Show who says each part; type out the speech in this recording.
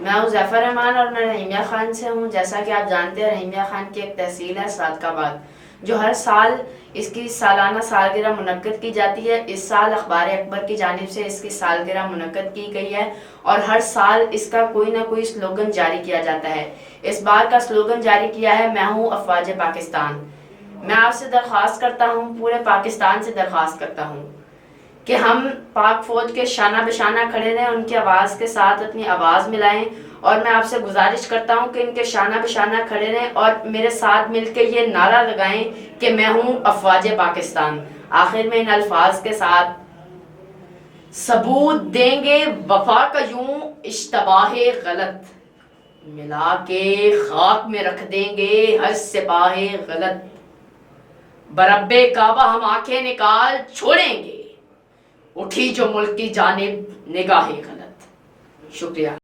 Speaker 1: मैं हूँ ज़फ़र रहमान और मैं रहीमिया ख़ान से हूँ। जैसा कि आप जानते हैं, रहीमिया ख़ान की एक तहसील है सादकाबाद, जो हर साल इसकी सालाना सालगिरह मुनक्कद की जाती है। इस साल अखबार अकबर की जानिब से इसकी सालगिरह मुनक्कद की गई है और हर साल इसका कोई ना कोई स्लोगन जारी किया जाता है। इस बार का स्लोगन जारी किया है, मैं हूँ अफवाज पाकिस्तान। मैं आपसे दरख्वास्त करता हूँ, पूरे पाकिस्तान से दरख्वास्त करता हूँ कि हम पाक फौज के शाना बशाना खड़े रहें, उनकी आवाज़ के साथ अपनी आवाज़ मिलाएं। और मैं आपसे गुजारिश करता हूं कि इनके शाना बशाना खड़े रहें और मेरे साथ मिलकर ये नारा लगाएं कि मैं हूं अफवाज पाकिस्तान। आखिर में इन अल्फाज के साथ, सबूत देंगे वफा का यूं इश्तबाहे गलत, मिला के खाक में रख देंगे हर सिपाहे गलत, बरब्बे काबा हम आंखें निकाल छोड़ेंगे, उठी जो मुल्क की जानिब निगाहे गलत। शुक्रिया।